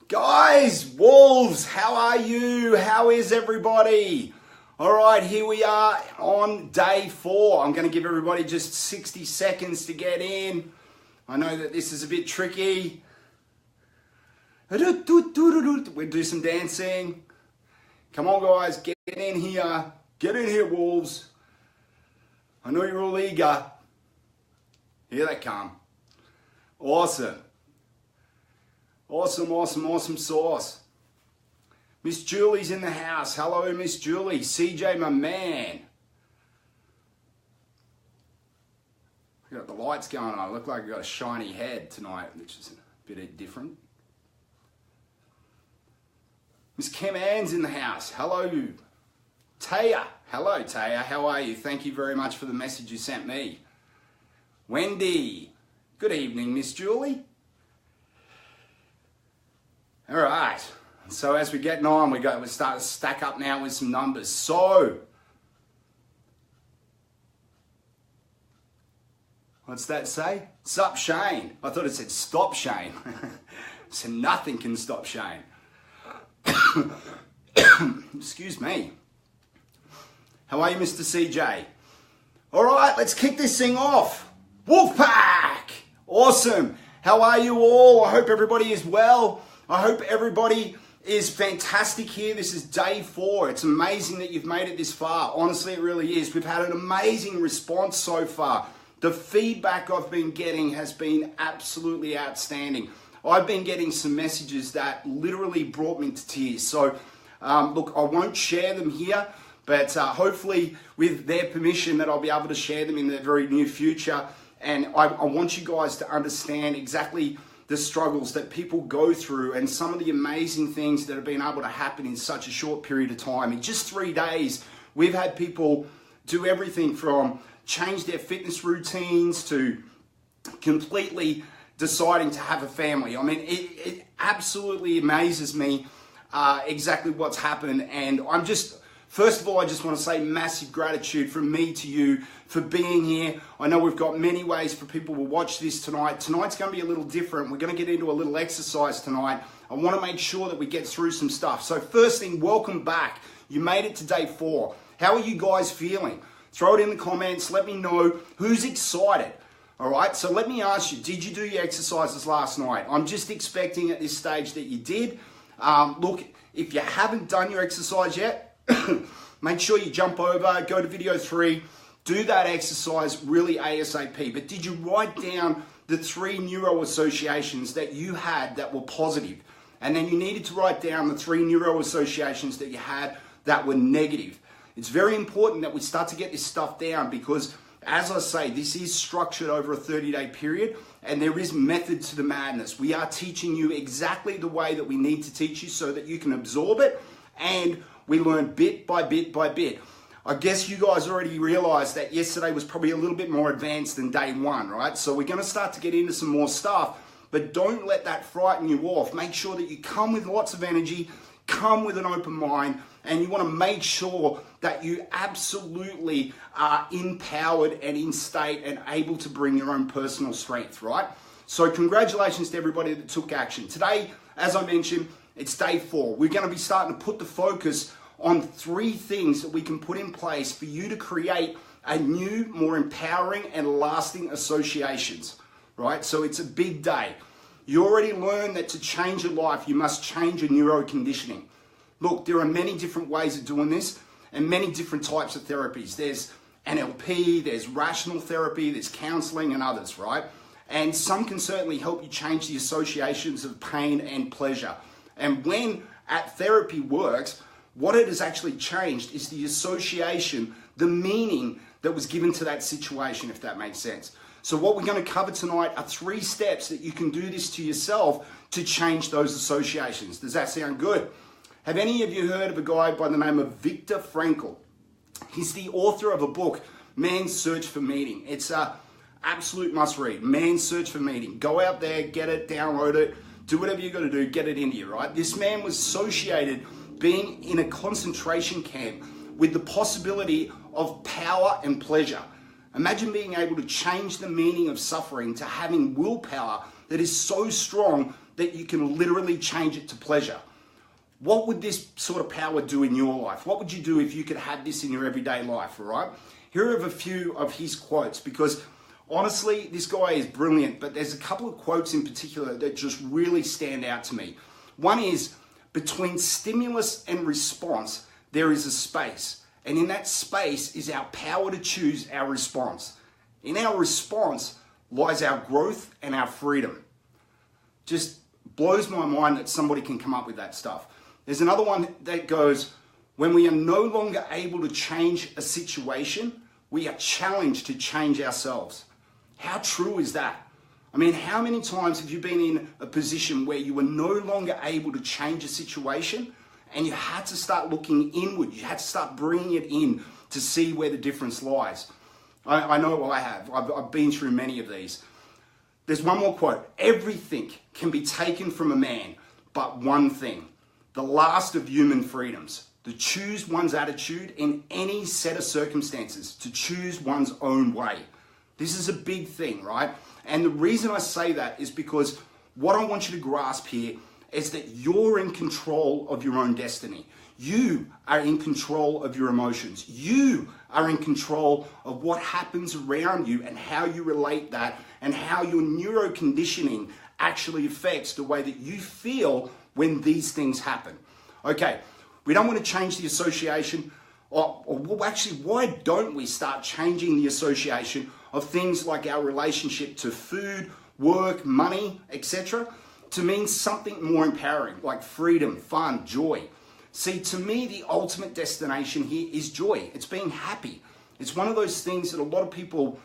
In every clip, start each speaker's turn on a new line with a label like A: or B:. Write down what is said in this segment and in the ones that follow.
A: Guys, Wolves, how are you? How is everybody? All right, here we are on day 4. I'm going to give everybody just 60 seconds to get in. I know that this is a bit tricky. We'll do some dancing. Come on, guys, get in here. Get in here, Wolves. I know you're all eager. Here they come. Awesome. Awesome sauce. Miss Julie's in the house. Hello, Miss Julie. CJ, my man. I got the lights going on. I look like I got a shiny head tonight, which is a bit different. Miss Kim Ann's in the house. Hello. Taya. Hello, Taya. How are you? Thank you very much for the message you sent me. Wendy. Good evening, Miss Julie. All right, so as we're getting on, we're starting to stack up now with some numbers. So, what's that say? Sup, Shane? I thought it said stop, Shane. So nothing can stop Shane. Excuse me. How are you, Mr. CJ? All right, let's kick this thing off. Wolfpack! Awesome. How are you all? I hope everybody is well. I hope everybody is fantastic here. This is day 4. It's amazing that you've made it this far. Honestly, it really is. We've had an amazing response so far. The feedback I've been getting has been absolutely outstanding. I've been getting some messages that literally brought me to tears. So, look, I won't share them here, but hopefully with their permission that I'll be able to share them in the very near future. And I want you guys to understand exactly the struggles that people go through and some of the amazing things that have been able to happen in such a short period of time. In just 3 days, we've had people do everything from change their fitness routines to completely deciding to have a family. I mean, it absolutely amazes me exactly what's happened. And first of all, I just want to say massive gratitude from me to you for being here. I know we've got many ways for people to watch this tonight. Tonight's going to be a little different. We're going to get into a little exercise tonight. I want to make sure that we get through some stuff. So first thing, welcome back. You made it to day 4. How are you guys feeling? Throw it in the comments. Let me know who's excited. All right, so let me ask you, did you do your exercises last night? I'm just expecting at this stage that you did. Look, if you haven't done your exercise yet, make sure you jump over, go to video 3, do that exercise really ASAP. But did you write down the 3 neuro-associations that you had that were positive? And then you needed to write down the 3 neuro-associations that you had that were negative. It's very important that we start to get this stuff down because, as I say, this is structured over a 30-day period and there is method to the madness. We are teaching you exactly the way that we need to teach you so that you can absorb it, and we learn bit by bit by bit. I guess you guys already realized that yesterday was probably a little bit more advanced than day 1, right? So we're going to start to get into some more stuff, but don't let that frighten you off. Make sure that you come with lots of energy, come with an open mind, and you want to make sure that you absolutely are empowered and in state and able to bring your own personal strength, right? So congratulations to everybody that took action. Today, as I mentioned, it's day 4. We're going to be starting to put the focus on 3 things that we can put in place for you to create a new, more empowering and lasting associations, right? So it's a big day. You already learned that to change your life, you must change your neuroconditioning. Look, there are many different ways of doing this and many different types of therapies. There's NLP, there's rational therapy, there's counseling and others, right? And some can certainly help you change the associations of pain and pleasure. And when therapy works, what it has actually changed is the association, the meaning that was given to that situation, if that makes sense. So what we're going to cover tonight are 3 steps that you can do this to yourself to change those associations. Does that sound good? Have any of you heard of a guy by the name of Viktor Frankl? He's the author of a book, Man's Search for Meaning. It's an absolute must read, Man's Search for Meaning. Go out there, get it, download it, do whatever you got to do, get it into you, right? This man was associated being in a concentration camp with the possibility of power and pleasure. Imagine being able to change the meaning of suffering to having willpower that is so strong that you can literally change it to pleasure. What would this sort of power do in your life? What would you do if you could have this in your everyday life, all right? Here are a few of his quotes, because honestly, this guy is brilliant, but there's a couple of quotes in particular that just really stand out to me. One is, between stimulus and response, there is a space. And in that space is our power to choose our response. In our response lies our growth and our freedom. Just blows my mind that somebody can come up with that stuff. There's another one that goes, when we are no longer able to change a situation, we are challenged to change ourselves. How true is that? I mean, how many times have you been in a position where you were no longer able to change a situation and you had to start looking inward? You had to start bringing it in to see where the difference lies. I know I have. I've been through many of these. There's one more quote. Everything can be taken from a man, but one thing, the last of human freedoms, to choose one's attitude in any set of circumstances, to choose one's own way. This is a big thing, right? And the reason I say that is because what I want you to grasp here is that you're in control of your own destiny. You are in control of your emotions. You are in control of what happens around you and how you relate that and how your neuroconditioning actually affects the way that you feel when these things happen. Okay, we don't want to change the association, or actually, why don't we start changing the association of things like our relationship to food, work, money, etc., to mean something more empowering, like freedom, fun, joy. See, to me, the ultimate destination here is joy. It's being happy. It's one of those things that a lot of people,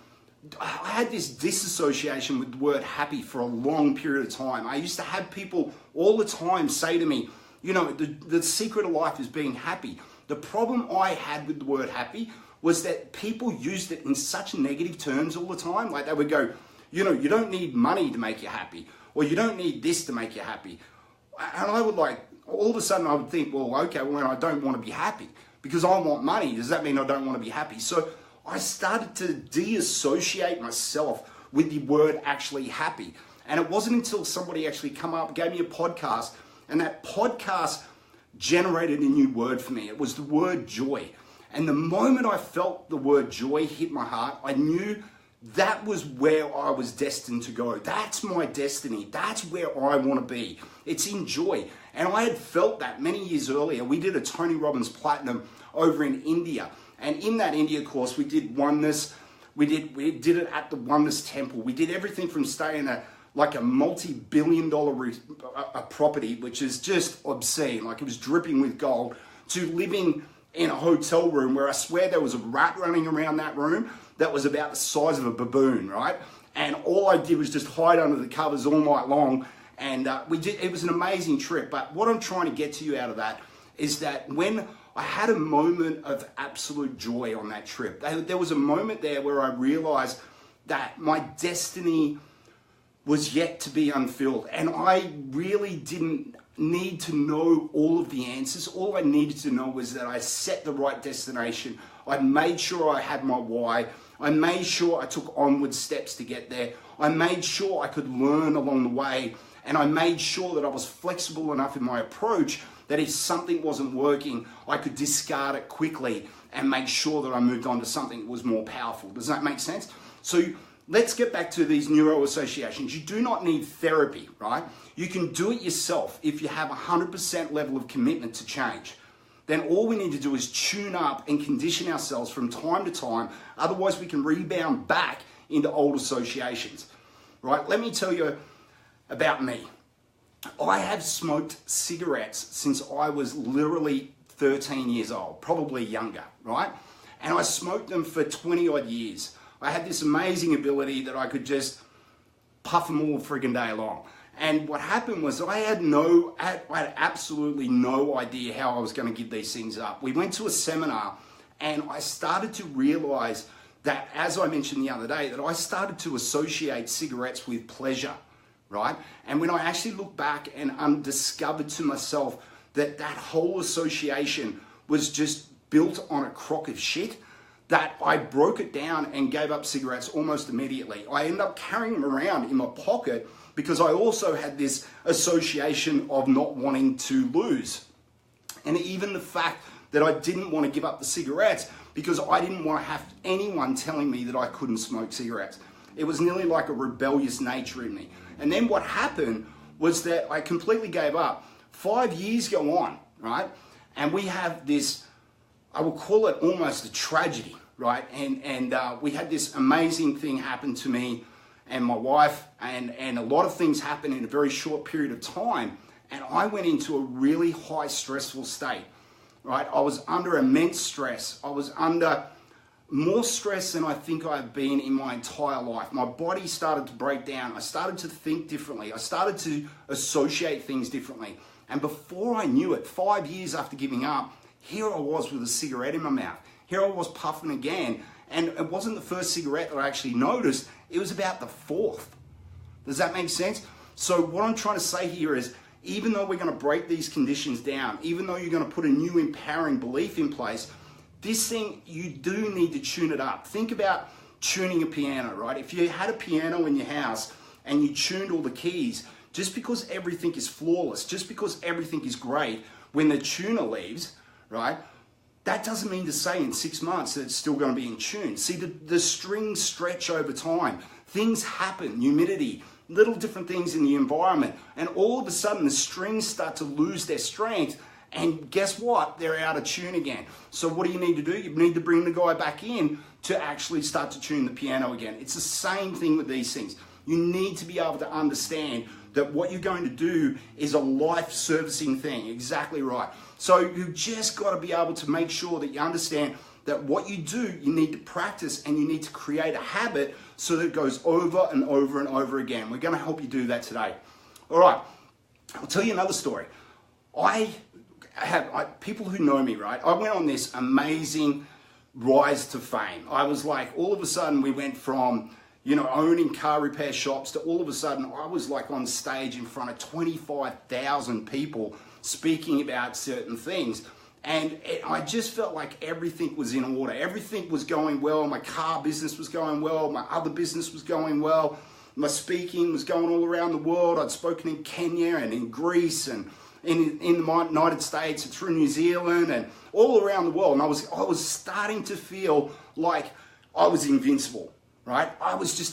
A: I had this disassociation with the word happy for a long period of time. I used to have people all the time say to me, you know, the secret of life is being happy. The problem I had with the word happy was that people used it in such negative terms all the time. Like they would go, you know, you don't need money to make you happy, or you don't need this to make you happy. And I would like, all of a sudden I would think, well, okay, well, I don't want to be happy because I want money. Does that mean I don't want to be happy? So I started to de-associate myself with the word actually happy. And it wasn't until somebody actually come up, gave me a podcast, and that podcast generated a new word for me. It was the word joy. And the moment I felt the word joy hit my heart, I knew that was where I was destined to go. That's my destiny. That's where I want to be. It's in joy. And I had felt that many years earlier. We did a Tony Robbins Platinum over in India. And in that India course, we did oneness. We did it at the Oneness Temple. We did everything from staying at like a multi-billion-dollar property, which is just obscene. Like it was dripping with gold, to living in a hotel room where I swear there was a rat running around that room that was about the size of a baboon, right? And all I did was just hide under the covers all night long. And it was an amazing trip. But what I'm trying to get to you out of that is that when I had a moment of absolute joy on that trip, there was a moment there where I realized that my destiny was yet to be unfilled. And I really didn't need to know all of the answers. All I needed to know was that I set the right destination. I made sure I had my why. I made sure I took onward steps to get there. I made sure I could learn along the way. And I made sure that I was flexible enough in my approach that if something wasn't working, I could discard it quickly and make sure that I moved on to something that was more powerful. Does that make sense? So let's get back to these neuro-associations. You do not need therapy, right? You can do it yourself if you have a 100% level of commitment to change. Then all we need to do is tune up and condition ourselves from time to time. Otherwise, we can rebound back into old associations, right? Let me tell you about me. I have smoked cigarettes since I was literally 13 years old, probably younger, right? And I smoked them for 20 odd years. I had this amazing ability that I could just puff them all friggin' day long. And what happened was I had absolutely no idea how I was going to give these things up. We went to a seminar and I started to realize that, as I mentioned the other day, that I started to associate cigarettes with pleasure, right? And when I actually looked back and discovered to myself that that whole association was just built on a crock of shit, that I broke it down and gave up cigarettes almost immediately. I ended up carrying them around in my pocket because I also had this association of not wanting to lose. And even the fact that I didn't want to give up the cigarettes because I didn't want to have anyone telling me that I couldn't smoke cigarettes. It was nearly like a rebellious nature in me. And then what happened was that I completely gave up. 5 years go on, right? And we have this, I will call it almost a tragedy, right? And we had this amazing thing happen to me and my wife, and a lot of things happened in a very short period of time. And I went into a really high stressful state, right? I was under immense stress. I was under more stress than I think I've been in my entire life. My body started to break down. I started to think differently. I started to associate things differently. And before I knew it, 5 years after giving up, here I was with a cigarette in my mouth. Here I was puffing again. And it wasn't the first cigarette that I actually noticed. It was about the fourth. Does that make sense? So what I'm trying to say here is, even though we're going to break these conditions down, even though you're going to put a new empowering belief in place, this thing, you do need to tune it up. Think about tuning a piano, right? If you had a piano in your house and you tuned all the keys, just because everything is flawless, just because everything is great, when the tuner leaves, right, that doesn't mean to say in 6 months that it's still going to be in tune. See, the strings stretch over time. Things happen, humidity, little different things in the environment, and all of a sudden the strings start to lose their strength, and guess what? They're out of tune again. So what do you need to do? You need to bring the guy back in to actually start to tune the piano again. It's the same thing with these things. You need to be able to understand that what you're going to do is a life-servicing thing. Exactly right. So you've just got to be able to make sure that you understand that what you do, you need to practice, and you need to create a habit so that it goes over and over and over again. We're going to help you do that today. All right, I'll tell you another story. People who know me, right? I went on this amazing rise to fame. I was like, all of a sudden we went from, owning car repair shops to all of a sudden I was like on stage in front of 25,000 people speaking about certain things. And I just felt like everything was in order. Everything was going well. My car business was going well. My other business was going well. My speaking was going all around the world. I'd spoken in Kenya and in Greece and in the United States and through New Zealand and all around the world. And I was starting to feel like I was invincible, right?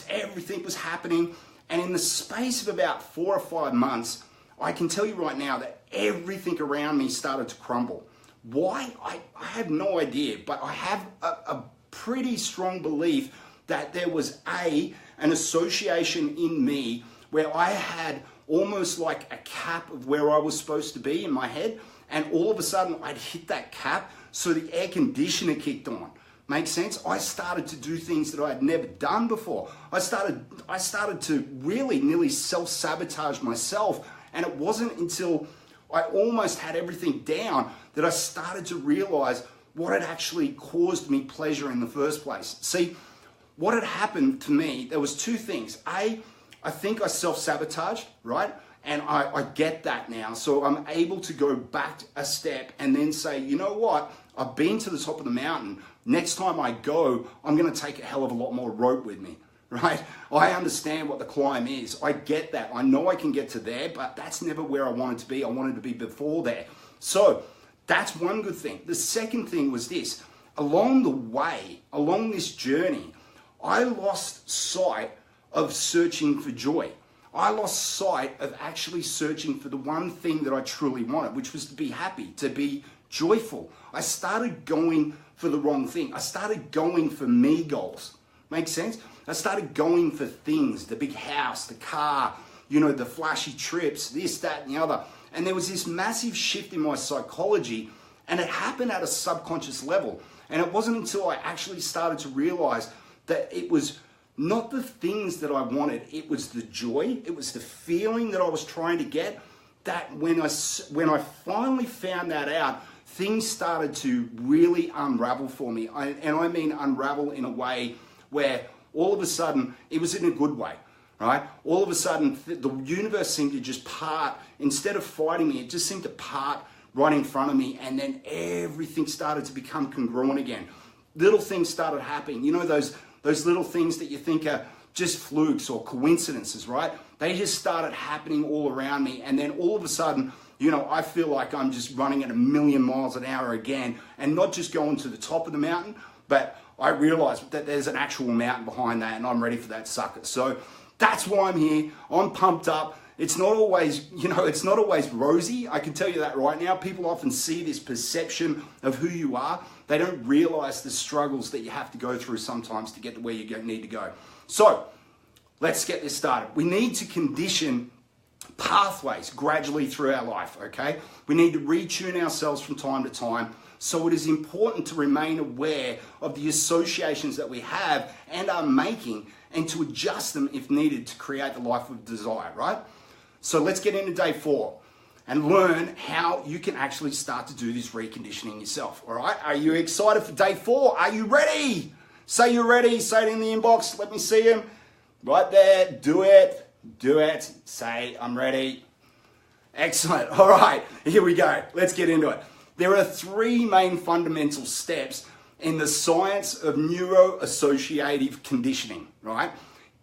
A: Everything was happening. And in the space of about 4 or 5 months, I can tell you right now that everything around me started to crumble. Why? I have no idea, but I have a pretty strong belief that there was an association in me where I had almost like a cap of where I was supposed to be in my head, and all of a sudden I'd hit that cap, so the air conditioner kicked on. Make sense? I started to do things that I had never done before. I started to really nearly self-sabotage myself, and it wasn't until I almost had everyththing down that I started to realize what had actually caused me pleasure in the first place. See, what had happened to me, there was 2 things. I think I self-sabotaged, right? And I get that now. So I'm able to go back a step and then say, you know what? I've been to the top of the mountain. Next time I go, I'm going to take a hell of a lot more rope with me, right? I understand what the climb is. I get that. I know I can get to there, but that's never where I wanted to be. I wanted to be before there. So that's one good thing. The second thing was this. Along the way, along this journey, I lost sight of searching for joy. I lost sight of actually searching for the one thing that I truly wanted, which was to be happy, to be joyful. I started going for the wrong thing. I started going for me goals. Make sense? I started going for things, the big house, the car, the flashy trips, this, that, and the other. And there was this massive shift in my psychology, and it happened at a subconscious level. And it wasn't until I actually started to realize that it was not the things that I wanted, it was the joy, it was the feeling that I was trying to get, that when I finally found that out, things started to really unravel for me. And I mean unravel in a way where all of a sudden, it was in a good way, right? All of a sudden, the universe seemed to just part. Instead of fighting me, it just seemed to part right in front of me, and then everything started to become congruent again. Little things started happening. Those little things that you think are just flukes or coincidences, right? They just started happening all around me. And then all of a sudden, you know, I feel like I'm just running at 1,000,000 miles an hour again, and not just going to the top of the mountain, but I realized that there's an actual mountain behind that, and I'm ready for that sucker. So that's why I'm here. I'm pumped up. It's not always, you know, it's not always rosy. I can tell you that right now. People often see this perception of who you are. They don't realize the struggles that you have to go through sometimes to get to where you need to go. So let's get this started. We need to condition pathways gradually through our life, okay? We need to retune ourselves from time to time. So it is important to remain aware of the associations that we have and are making, and to adjust them if needed to create the life of desire, right? So let's get into day 4 and learn how you can actually start to do this reconditioning yourself, all right? Are you excited for day 4? Are you ready? Say you're ready. Say it in the inbox. Let me see them. Right there. Do it. Do it. Say, I'm ready. Excellent. All right, here we go. Let's get into it. There are 3 main fundamental steps in the science of neuro-associative conditioning, right?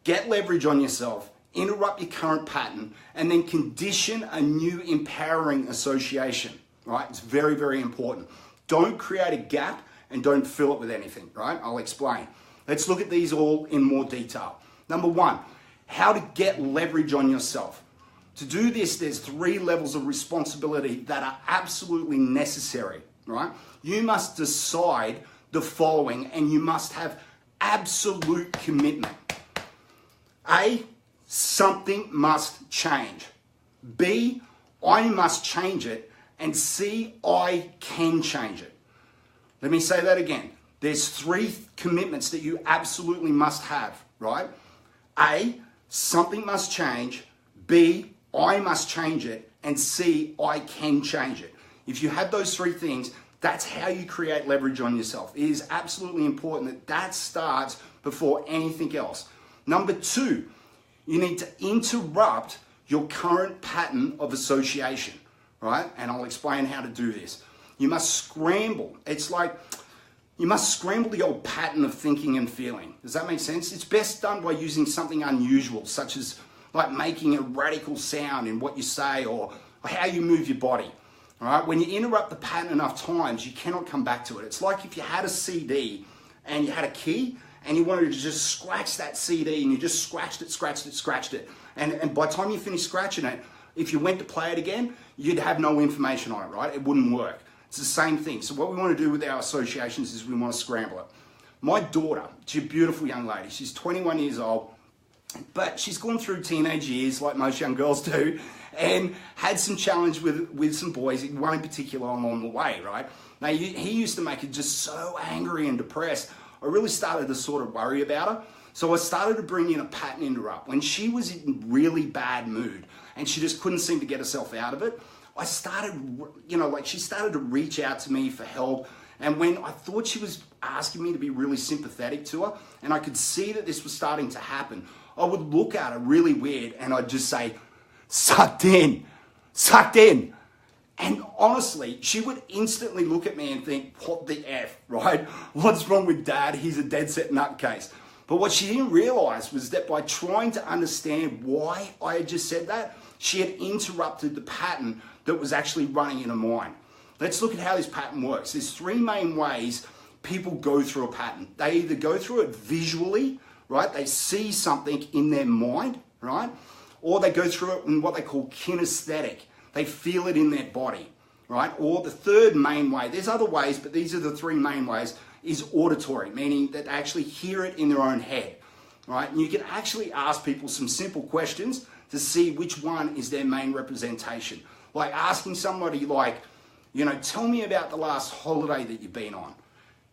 A: Get leverage on yourself, interrupt your current pattern, and then condition a new empowering association, right? It's very, very important. Don't create a gap and don't fill it with anything, right? I'll explain. Let's look at these all in more detail. Number 1, how to get leverage on yourself. To do this, there's 3 levels of responsibility that are absolutely necessary, right? You must decide the following, and you must have absolute commitment. A, something must change. B, I must change it. And C, I can change it. Let me say that again. There's 3 commitments that you absolutely must have, right? A, something must change. B, I must change it. And C, I can change it. If you have those 3 things, that's how you create leverage on yourself. It is absolutely important that that starts before anything else. Number 2, you need to interrupt your current pattern of association, right? And I'll explain how to do this. You must scramble. It's like you must scramble the old pattern of thinking and feeling. Does that make sense? It's best done by using something unusual, such as like making a radical sound in what you say or how you move your body. All right? When you interrupt the pattern enough times, you cannot come back to it. It's like if you had a CD and you had a key and you wanted to just scratch that CD and you just scratched it. And by the time you finished scratching it, if you went to play it again, you'd have no information on it, right? It wouldn't work. It's the same thing. So what we want to do with our associations is we want to scramble it. My daughter, she's a beautiful young lady. She's 21 years old, but she's gone through teenage years like most young girls do, and had some challenge with some boys, one in particular along the way, right? Now, he used to make her just so angry and depressed. I really started to sort of worry about her. So I started to bring in a pattern interrupt. When she was in really bad mood and she just couldn't seem to get herself out of it, I started, she started to reach out to me for help. And when I thought she was asking me to be really sympathetic to her, and I could see that this was starting to happen, I would look at her really weird and I'd just say, sucked in. And honestly, she would instantly look at me and think, what the F, right? What's wrong with Dad? He's a dead set nutcase. But what she didn't realize was that by trying to understand why I had just said that, she had interrupted the pattern that was actually running in her mind. Let's look at how this pattern works. There's 3 main ways people go through a pattern. They either go through it visually, right? They see something in their mind, right? Or they go through it in what they call kinesthetic. They feel it in their body, right? Or the 3rd main way, there's other ways, but these are the 3 main ways, is auditory, meaning that they actually hear it in their own head, right? And you can actually ask people some simple questions to see which one is their main representation. Like asking somebody like, tell me about the last holiday that you've been on.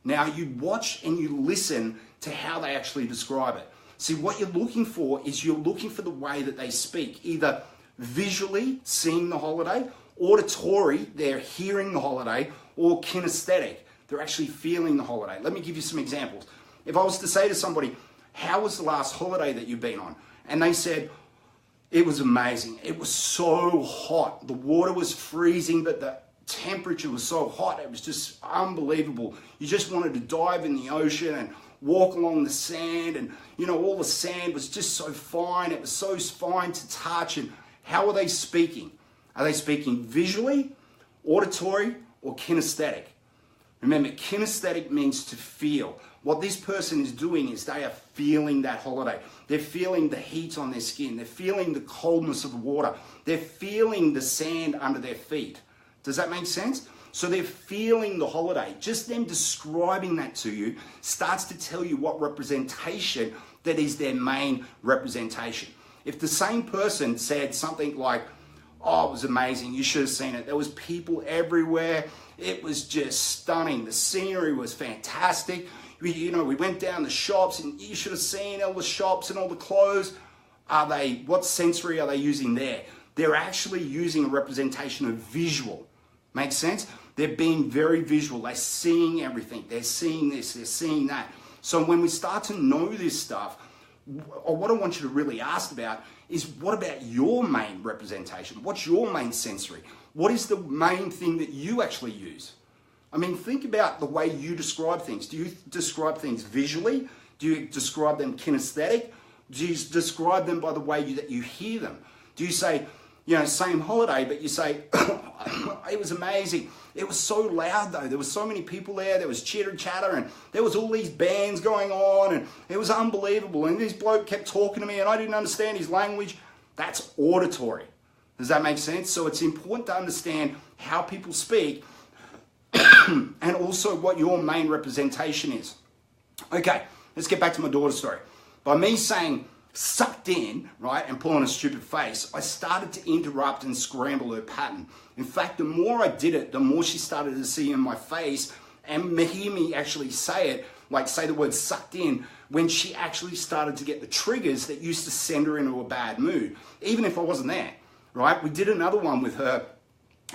A: Now you watch and you listen to how they actually describe it. See, what you're looking for is you're looking for the way that they speak, either visually seeing the holiday, auditory, they're hearing the holiday, or kinesthetic, they're actually feeling the holiday. Let me give you some examples. If I was to say to somebody, how was the last holiday that you've been on? And they said, it was amazing. It was so hot. The water was freezing, but the temperature was so hot. It was just unbelievable. You just wanted to dive in the ocean and walk along the sand, and all the sand was just so fine. It was so fine to touch. And how are they speaking? Are they speaking visually, auditory, or kinesthetic? Remember, kinesthetic means to feel. What this person is doing is they are feeling that holiday. They're feeling the heat on their skin. They're feeling the coldness of the water. They're feeling the sand under their feet. Does that make sense? So they're feeling the holiday. Just them describing that to you starts to tell you what representation that is their main representation. If the same person said something like, oh, it was amazing, you should have seen it. There was people everywhere. It was just stunning. The scenery was fantastic. We went down the shops and you should have seen all the shops and all the clothes. What sensory are they using there? They're actually using a representation of visual. Make sense? They're being very visual. They're seeing everything. They're seeing this. They're seeing that. So when we start to know this stuff, or what I want you to really ask about is, what about your main representation? What's your main sensory? What is the main thing that you actually use? I mean, think about the way you describe things. Do you describe things visually? Do you describe them kinesthetic? Do you describe them by the way that you hear them? Do you say, same holiday, but you say, it was amazing. It was so loud though. There was so many people there. There was chitter chatter, and there was all these bands going on, and it was unbelievable. And this bloke kept talking to me and I didn't understand his language. That's auditory. Does that make sense? So it's important to understand how people speak and also what your main representation is. Okay, let's get back to my daughter's story. By me saying sucked in, right, and pulling a stupid face, I started to interrupt and scramble her pattern. In fact, the more I did it, the more she started to see in my face and hear me actually say it, like say the word sucked in, when she actually started to get the triggers that used to send her into a bad mood, even if I wasn't there, right? We did another one with her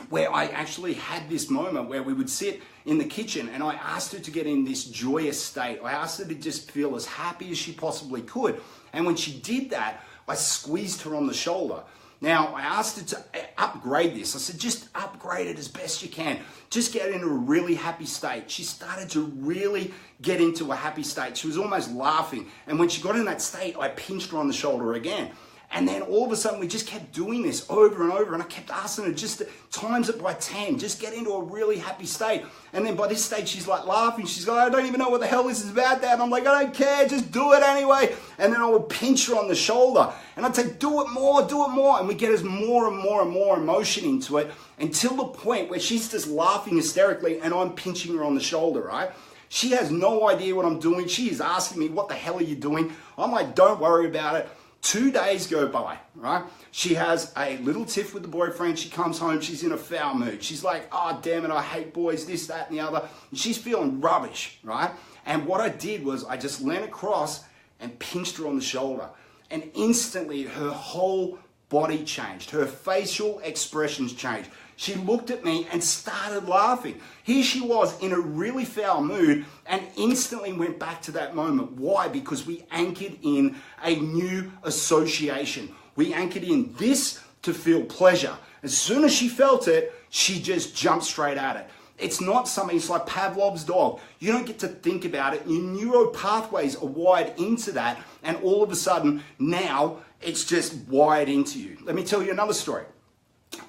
A: where I actually had this moment where we would sit in the kitchen and I asked her to get in this joyous state. I asked her to just feel as happy as she possibly could. And when she did that, I squeezed her on the shoulder. Now, I asked her to upgrade this. I said, just upgrade it as best you can. Just get into a really happy state. She started to really get into a happy state. She was almost laughing. And when she got in that state, I pinched her on the shoulder again. And then all of a sudden, we just kept doing this over and over. And I kept asking her just to times it by 10. Just get into a really happy state. And then by this stage, she's like laughing. She's like, I don't even know what the hell this is about, Dad. And I'm like, I don't care. Just do it anyway. And then I would pinch her on the shoulder. And I'd say, do it more, do it more. And we get us more and more and more emotion into it until the point where she's just laughing hysterically and I'm pinching her on the shoulder, right? She has no idea what I'm doing. She is asking me, what the hell are you doing? I'm like, don't worry about it. 2 days go by, right? She has a little tiff with the boyfriend. She comes home, she's in a foul mood. She's like, oh, damn it, I hate boys, this, that, and the other. And she's feeling rubbish, right? And what I did was I just leant across and pinched her on the shoulder. And instantly her whole body changed. Her facial expressions changed. She looked at me and started laughing. Here she was in a really foul mood and instantly went back to that moment. Why? Because we anchored in a new association. We anchored in this to feel pleasure. As soon as she felt it, she just jumped straight at it. It's not something, it's like Pavlov's dog. You don't get to think about it. Your neural pathways are wired into that, and all of a sudden, now it's just wired into you. Let me tell you another story.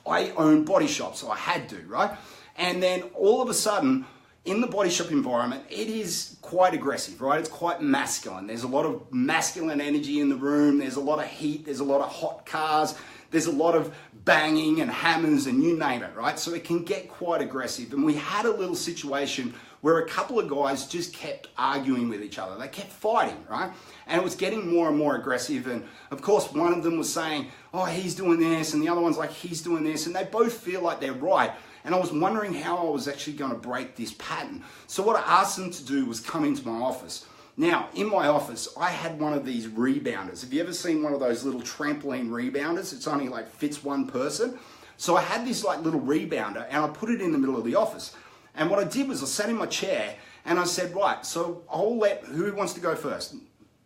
A: I own body shops, so I had to, right? And then all of a sudden, in the body shop environment, it is quite aggressive, right? It's quite masculine. There's a lot of masculine energy in the room. There's a lot of heat. There's a lot of hot cars. There's a lot of banging and hammers and you name it, right? So it can get quite aggressive. And we had a little situation where a couple of guys just kept arguing with each other. They kept fighting, right? And it was getting more and more aggressive. And of course, one of them was saying, oh, he's doing this. And the other one's like, he's doing this. And they both feel like they're right. And I was wondering how I was actually going to break this pattern. So what I asked them to do was come into my office. Now, in my office, I had one of these rebounders. Have you ever seen one of those little trampoline rebounders? It's only like fits one person. So I had this like little rebounder and I put it in the middle of the office. And what I did was I sat in my chair and I said, right, so I'll let, who wants to go first?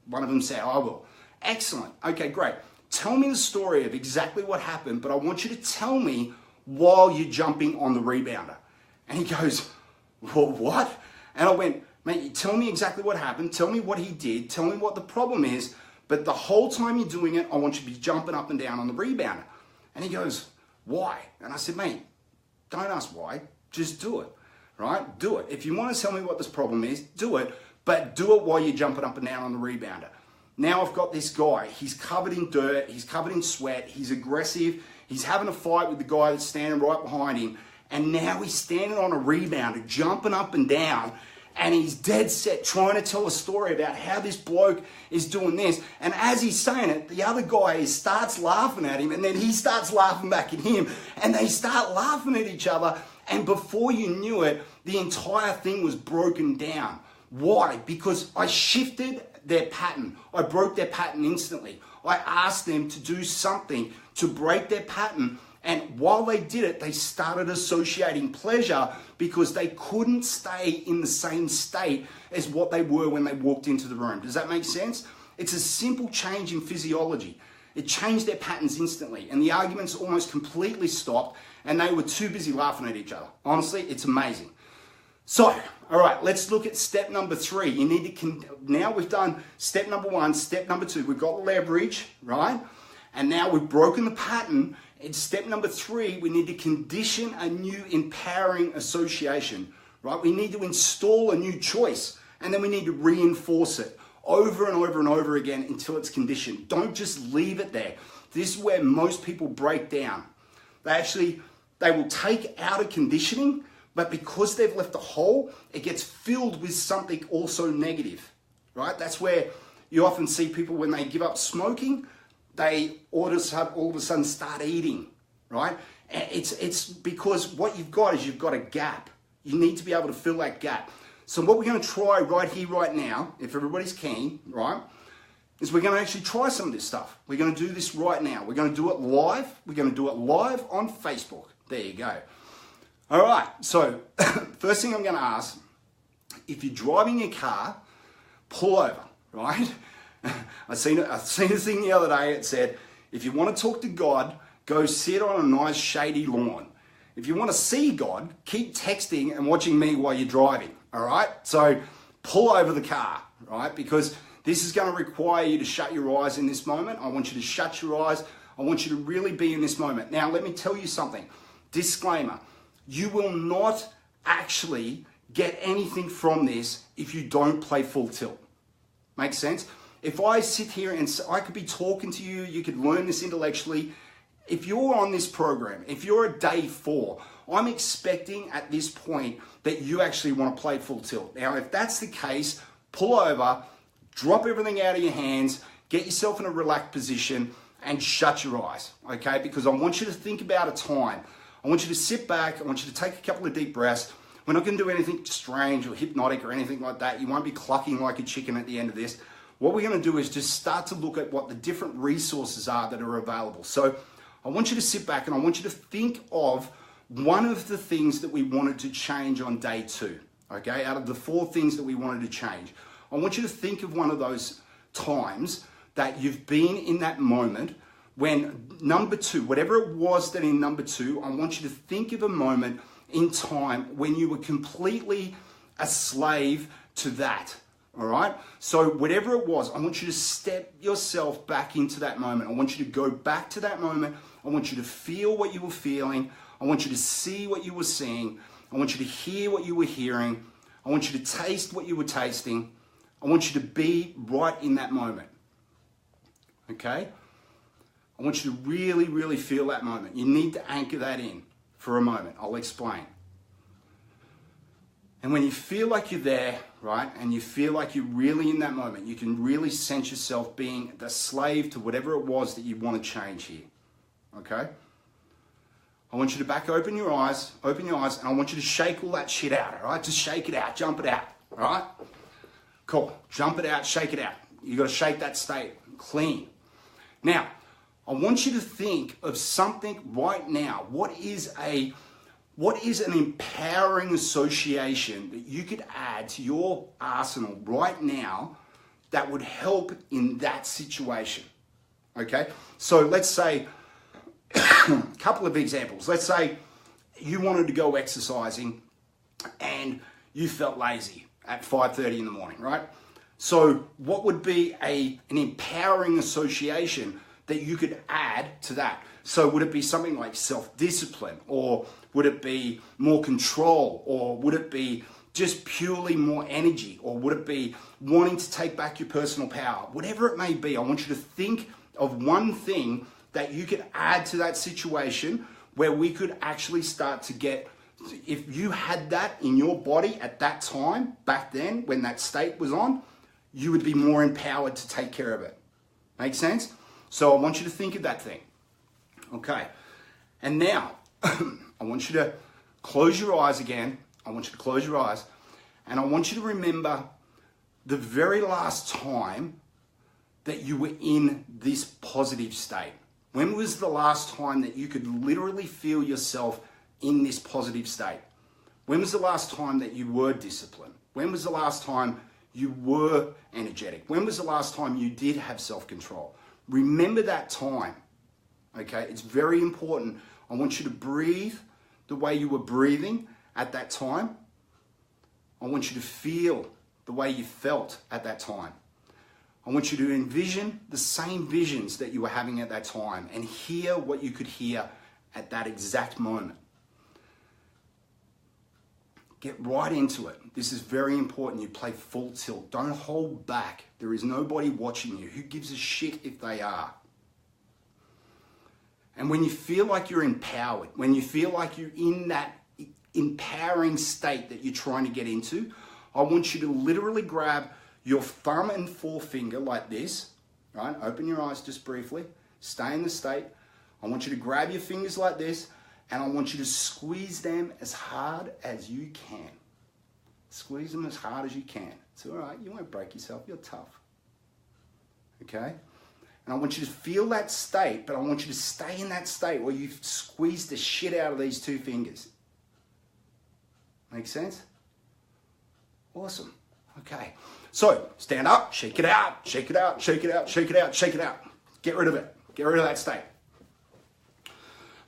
A: One of them said, I will. Excellent. Okay, great. Tell me the story of exactly what happened, but I want you to tell me while you're jumping on the rebounder. And he goes, well, what? And I went, Mate, tell me exactly what happened. Tell me what he did. Tell me what the problem is. But the whole time you're doing it, I want you to be jumping up and down on the rebounder. And he goes, why? And I said, mate, don't ask why. Just do it, right? Do it. If you want to tell me what this problem is, do it. But do it while you're jumping up and down on the rebounder. Now I've got this guy. He's covered in dirt. He's covered in sweat. He's aggressive. He's having a fight with the guy that's standing right behind him. And now he's standing on a rebounder, jumping up and down. And he's dead set trying to tell a story about how this bloke is doing this. And as he's saying it, the other guy starts laughing at him, and then he starts laughing back at him, and they start laughing at each other. And before you knew it, the entire thing was broken down. Why? Because I shifted their pattern. I broke their pattern instantly. I asked them to do something to break their pattern. And while they did it, they started associating pleasure because they couldn't stay in the same state as what they were when they walked into the room. Does that make sense? It's a simple change in physiology. It changed their patterns instantly, and the arguments almost completely stopped, and they were too busy laughing at each other. Honestly, it's amazing. So, all right, let's look at step number 3. You need to, now we've done step number 1, step number 2. We've got leverage, right? And now we've broken the pattern. In step number 3, we need to condition a new empowering association, right? We need to install a new choice, and then we need to reinforce it over and over and over again until it's conditioned. Don't just leave it there. This is where most people break down. They will take out a conditioning, but because they've left a hole, it gets filled with something also negative, right? That's where you often see people when they give up smoking, they all of a sudden start eating, right? It's because what you've got is you've got a gap. You need to be able to fill that gap. So what we're going to try right here, right now, if everybody's keen, right, is we're going to actually try some of this stuff. We're going to do this right now. We're going to do it live. We're going to do it live on Facebook. There you go. All right. So first thing I'm going to ask, if you're driving your car, pull over, right? I seen a thing the other day. It said, if you want to talk to God, go sit on a nice shady lawn. If you want to see God, keep texting and watching me while you're driving. All right. So pull over the car, right? Because this is going to require you to shut your eyes in this moment. I want you to shut your eyes. I want you to really be in this moment. Now, let me tell you something. Disclaimer. You will not actually get anything from this if you don't play full tilt. Make sense? If I sit here and I could be talking to you, you could learn this intellectually. If you're on this program, if you're at day 4, I'm expecting at this point that you actually want to play full tilt. Now, if that's the case, pull over, drop everything out of your hands, get yourself in a relaxed position and shut your eyes, okay? Because I want you to think about a time. I want you to sit back. I want you to take a couple of deep breaths. We're not going to do anything strange or hypnotic or anything like that. You won't be clucking like a chicken at the end of this. What we're going to do is just start to look at what the different resources are that are available. So I want you to sit back and I want you to think of one of the things that we wanted to change on day 2, okay? Out of the 4 things that we wanted to change. I want you to think of one of those times that you've been in that moment when number 2, whatever it was that in number 2, I want you to think of a moment in time when you were completely a slave to that. All right. So whatever it was, I want you to step yourself back into that moment. I want you to go back to that moment. I want you to feel what you were feeling. I want you to see what you were seeing. I want you to hear what you were hearing. I want you to taste what you were tasting. I want you to be right in that moment. Okay. I want you to really, really feel that moment. You need to anchor that in for a moment. I'll explain. And when you feel like you're there, right, and you feel like you're really in that moment, you can really sense yourself being the slave to whatever it was that you want to change here, okay? I want you to open your eyes, and I want you to shake all that shit out, all right? Just shake it out, jump it out, all right? Cool, jump it out, shake it out. You got to shake that state clean. Now, I want you to think of something right now. What is an empowering association that you could add to your arsenal right now that would help in that situation? Okay, so let's say a couple of examples. Let's say you wanted to go exercising and you felt lazy, at 5:30 in the morning, right? So what would be an empowering association that you could add to that? So would it be something like self-discipline, or would it be more control, or would it be just purely more energy, or would it be wanting to take back your personal power? Whatever it may be, I want you to think of one thing that you could add to that situation where we could actually start to get, if you had that in your body at that time, back then, when that state was on, you would be more empowered to take care of it. Make sense? So I want you to think of that thing. Okay. And now, I want you to close your eyes again. I want you to close your eyes. And I want you to remember the very last time that you were in this positive state. When was the last time that you could literally feel yourself in this positive state? When was the last time that you were disciplined? When was the last time you were energetic? When was the last time you did have self-control? Remember that time, okay? It's very important. I want you to breathe the way you were breathing at that time. I want you to feel the way you felt at that time. I want you to envision the same visions that you were having at that time and hear what you could hear at that exact moment. Get right into it. This is very important. You play full tilt. Don't hold back. There is nobody watching you. Who gives a shit if they are? And when you feel like you're empowered, when you feel like you're in that empowering state that you're trying to get into, I want you to literally grab your thumb and forefinger like this, right? Open your eyes just briefly. Stay in the state. I want you to grab your fingers like this, and I want you to squeeze them as hard as you can. Squeeze them as hard as you can. It's all right. You won't break yourself. You're tough. Okay? And I want you to feel that state, but I want you to stay in that state where you squeeze the shit out of these two fingers. Make sense? Awesome. Okay. So, stand up, shake it out, shake it out, shake it out, shake it out, shake it out. Get rid of it. Get rid of that state.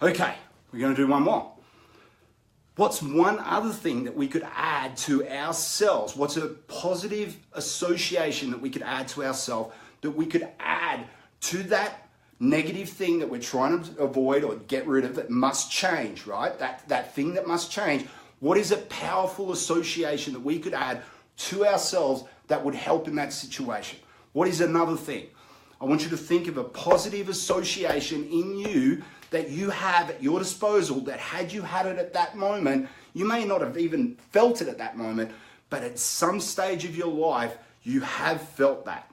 A: Okay, we're going to do one more. What's one other thing that we could add to ourselves? What's a positive association that we could add to ourselves, that we could add to that negative thing that we're trying to avoid or get rid of that must change, right? That thing that must change. What is a powerful association that we could add to ourselves that would help in that situation? What is another thing? I want you to think of a positive association in you that you have at your disposal that had you had it at that moment, you may not have even felt it at that moment, but at some stage of your life, you have felt that.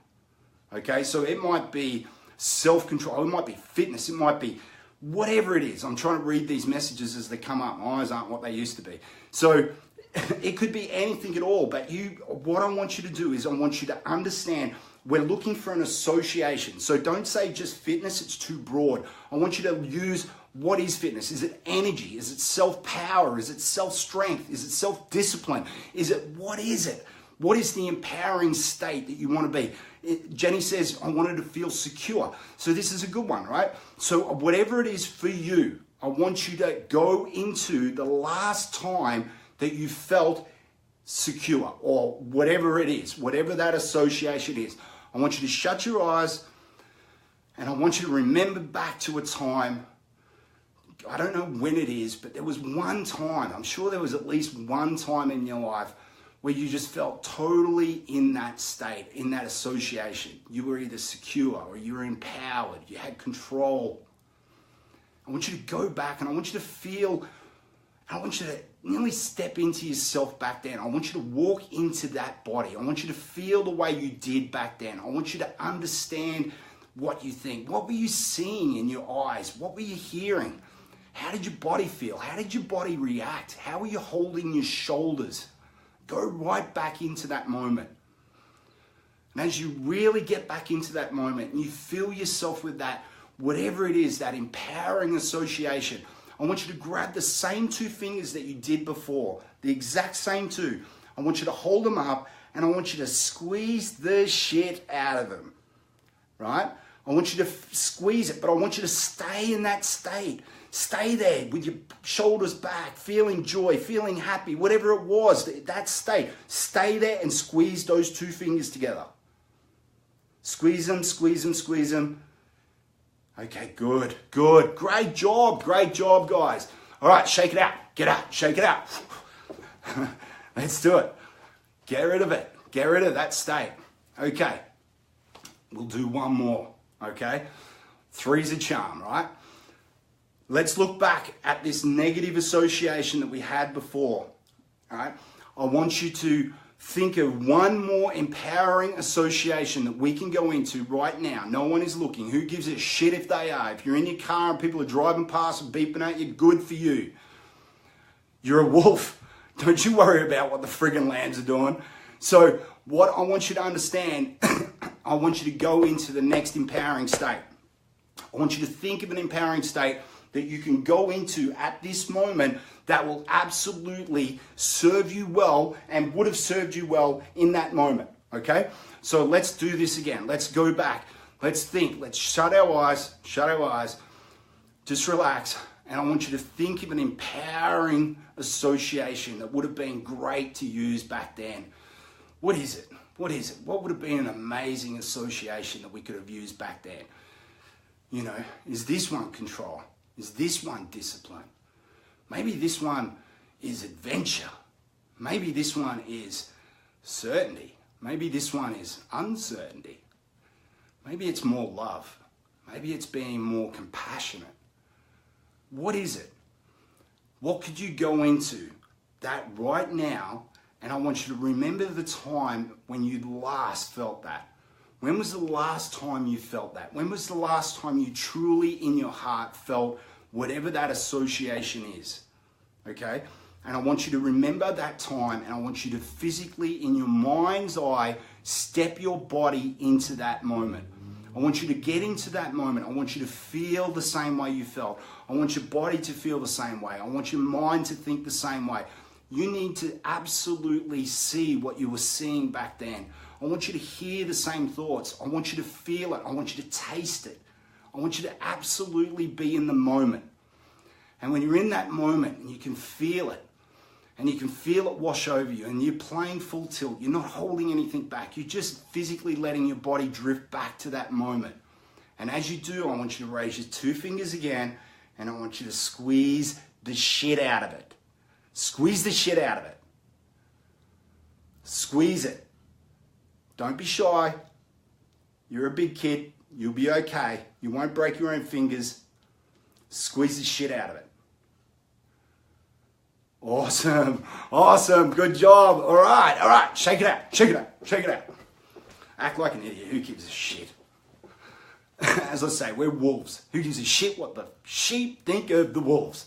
A: Okay, so it might be self-control, it might be fitness, it might be whatever it is. I'm trying to read these messages as they come up. My eyes aren't what they used to be. So it could be anything at all, but what I want you to do is I want you to understand we're looking for an association. So don't say just fitness, it's too broad. I want you to use what is fitness. Is it energy? Is it self-power? Is it self-strength? Is it self-discipline? What is it? What is the empowering state that you want to be? Jenny says, I wanted to feel secure. So this is a good one, right? So whatever it is for you, I want you to go into the last time that you felt secure, or whatever it is, whatever that association is. I want you to shut your eyes and I want you to remember back to a time, I don't know when it is, but there was one time, I'm sure there was at least one time in your life where you just felt totally in that state, in that association. You were either secure or you were empowered, you had control. I want you to go back and I want you to feel, I want you to nearly step into yourself back then. I want you to walk into that body. I want you to feel the way you did back then. I want you to understand what you think. What were you seeing in your eyes? What were you hearing? How did your body feel? How did your body react? How were you holding your shoulders? Go right back into that moment. And as you really get back into that moment and you fill yourself with that, whatever it is, that empowering association, I want you to grab the same two fingers that you did before, the exact same two. I want you to hold them up and I want you to squeeze the shit out of them, right? I want you to squeeze it, but I want you to stay in that state. Stay there with your shoulders back, feeling joy, feeling happy, whatever it was, that state. Stay there and squeeze those two fingers together. Squeeze them, squeeze them, squeeze them. Okay, good, good. Great job, guys. All right, shake it out. Get out, shake it out. Let's do it. Get rid of it. Get rid of that state. Okay, we'll do one more, okay? 3's a charm, right? Let's look back at this negative association that we had before, all right? I want you to think of one more empowering association that we can go into right now. No one is looking. Who gives a shit if they are? If you're in your car and people are driving past and beeping at you, good for you. You're a wolf. Don't you worry about what the friggin' lambs are doing. So what I want you to understand, I want you to go into the next empowering state. I want you to think of an empowering state that you can go into at this moment that will absolutely serve you well and would have served you well in that moment, okay? So let's do this again. Let's go back. Let's think. Let's shut our eyes, just relax. And I want you to think of an empowering association that would have been great to use back then. What is it? What is it? What would have been an amazing association that we could have used back then? You know, is this one control? Is this one discipline? Maybe this one is adventure. Maybe this one is certainty. Maybe this one is uncertainty. Maybe it's more love. Maybe it's being more compassionate. What is it? What could you go into that right now? And I want you to remember the time when you last felt that. When was the last time you felt that? When was the last time you truly in your heart felt whatever that association is? Okay? And I want you to remember that time, and I want you to physically, in your mind's eye, step your body into that moment. I want you to get into that moment. I want you to feel the same way you felt. I want your body to feel the same way. I want your mind to think the same way. You need to absolutely see what you were seeing back then. I want you to hear the same thoughts. I want you to feel it. I want you to taste it. I want you to absolutely be in the moment. And when you're in that moment and you can feel it, and you can feel it wash over you, and you're playing full tilt, you're not holding anything back, you're just physically letting your body drift back to that moment. And as you do, I want you to raise your two fingers again, and I want you to squeeze the shit out of it. Squeeze the shit out of it. Squeeze it. Don't be shy. You're a big kid. You'll be okay. You won't break your own fingers. Squeeze the shit out of it. Awesome. Awesome. Good job. All right. All right. Shake it out. Shake it out. Shake it out. Act like an idiot. Who gives a shit? As I say, we're wolves. Who gives a shit what the sheep think of the wolves?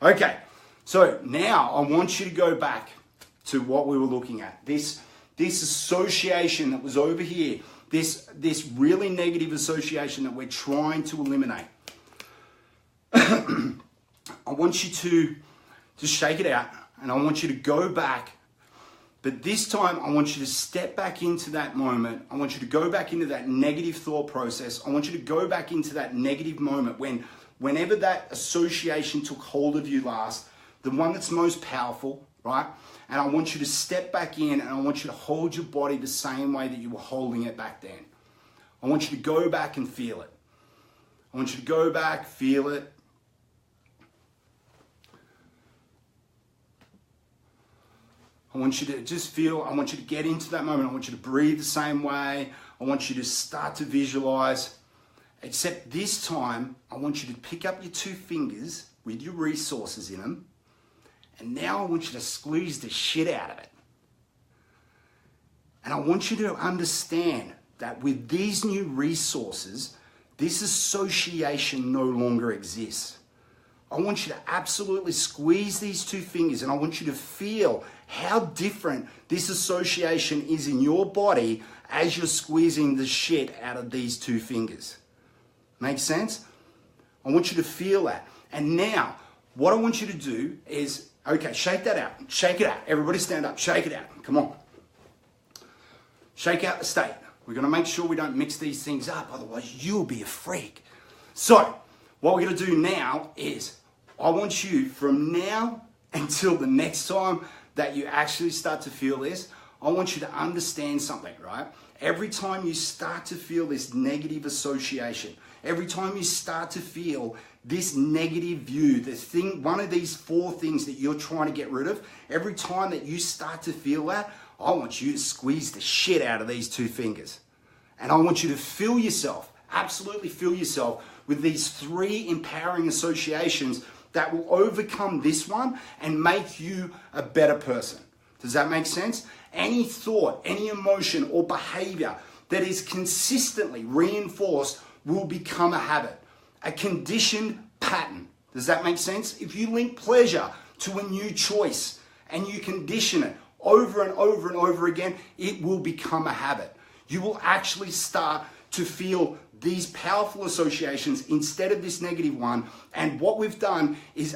A: Okay. So now I want you to go back to what we were looking at. This association that was over here. This really negative association that we're trying to eliminate. I want you to just shake it out, and I want you to go back. But this time, I want you to step back into that moment. I want you to go back into that negative thought process. I want you to go back into that negative moment whenever that association took hold of you last, the one that's most powerful, right? And I want you to step back in, and I want you to hold your body the same way that you were holding it back then. I want you to go back and feel it. I want you to go back, feel it. I want you to just feel, I want you to get into that moment. I want you to breathe the same way. I want you to start to visualize. Except this time, I want you to pick up your two fingers with your resources in them. And now I want you to squeeze the shit out of it. And I want you to understand that with these new resources, this association no longer exists. I want you to absolutely squeeze these two fingers, and I want you to feel how different this association is in your body as you're squeezing the shit out of these two fingers. Make sense? I want you to feel that. And now, what I want you to do is, okay, shake that out. Shake it out. Everybody stand up. Shake it out. Come on. Shake out the state. We're going to make sure we don't mix these things up, otherwise you'll be a freak. So, what we're going to do now is I want you from now until the next time that you actually start to feel this, I want you to understand something, right? Every time you start to feel this negative association, every time you start to feel this negative view, one of these 4 things that you're trying to get rid of, every time that you start to feel that, I want you to squeeze the shit out of these 2 fingers. And I want you to fill yourself, absolutely fill yourself with these 3 empowering associations that will overcome this one and make you a better person. Does that make sense? Any thought, any emotion or behavior that is consistently reinforced will become a habit, a conditioned pattern. Does that make sense? If you link pleasure to a new choice and you condition it over and over and over again, it will become a habit. You will actually start to feel these powerful associations instead of this negative one. And what we've done is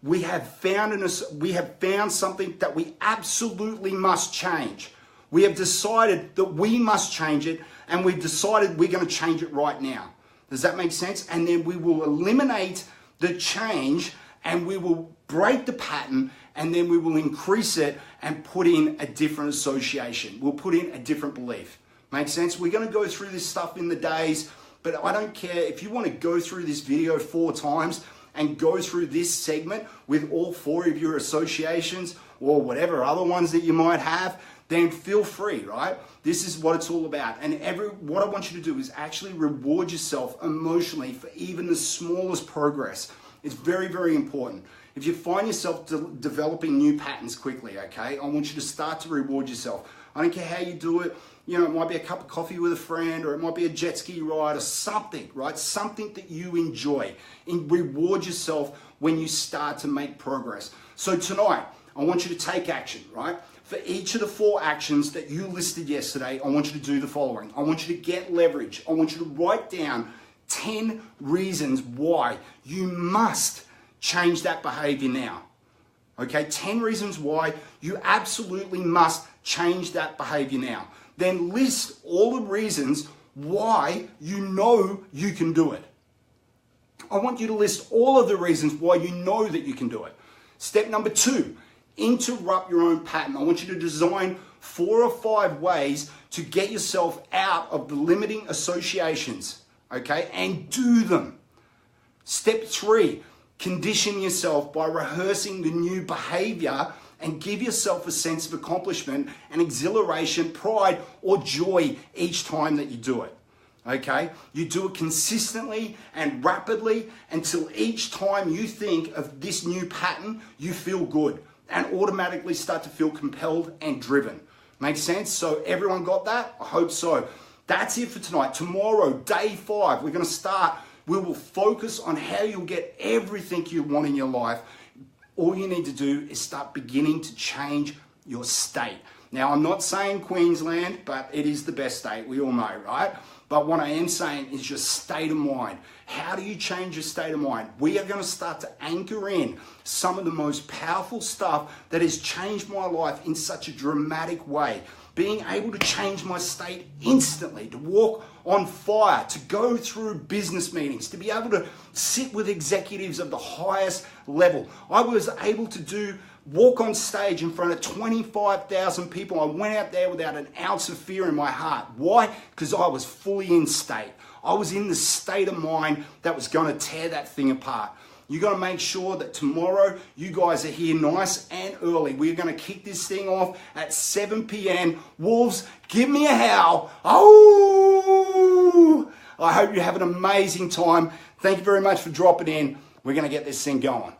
A: we have found something that we absolutely must change. We have decided that we must change it, and we've decided we're going to change it right now. Does that make sense? And then we will eliminate the change and we will break the pattern, and then we will increase it and put in a different association. We'll put in a different belief. Make sense? We're going to go through this stuff in the days, but I don't care if you want to go through this video 4 times and go through this segment with all 4 of your associations or whatever other ones that you might have, then feel free, right? This is what it's all about. And what I want you to do is actually reward yourself emotionally for even the smallest progress. It's very, very important. If you find yourself developing new patterns quickly, okay, I want you to start to reward yourself. I don't care how you do it. You know, it might be a cup of coffee with a friend, or it might be a jet ski ride or something, right? Something that you enjoy. And reward yourself when you start to make progress. So tonight, I want you to take action, right? For each of the 4 actions that you listed yesterday, I want you to do the following. I want you to get leverage. I want you to write down 10 reasons why you must change that behavior now. Okay, 10 reasons why you absolutely must change that behavior now. Then list all the reasons why you know you can do it. I want you to list all of the reasons why you know that you can do it. Step number 2, interrupt your own pattern. I want you to design 4 or 5 ways to get yourself out of the limiting associations, okay, and do them. Step 3, condition yourself by rehearsing the new behavior and give yourself a sense of accomplishment and exhilaration, pride, or joy each time that you do it. Okay? You do it consistently and rapidly until each time you think of this new pattern, you feel good and automatically start to feel compelled and driven. Make sense? So everyone got that? I hope so. That's it for tonight. Tomorrow, day 5, we're going to start. We will focus on how you'll get everything you want in your life. All you need to do is start beginning to change your state. Now, I'm not saying Queensland, but it is the best state. We all know, right? But what I am saying is your state of mind. How do you change your state of mind? We are going to start to anchor in some of the most powerful stuff that has changed my life in such a dramatic way. Being able to change my state instantly, to walk on fire, to go through business meetings, to be able to sit with executives of the highest level. I was able to walk on stage in front of 25,000 people. I went out there without an ounce of fear in my heart. Why? Because I was fully in state. I was in the state of mind that was going to tear that thing apart. You got to make sure that tomorrow you guys are here nice and early. We're going to kick this thing off at 7 p.m. Wolves, give me a howl. Oh! I hope you have an amazing time. Thank you very much for dropping in. We're going to get this thing going.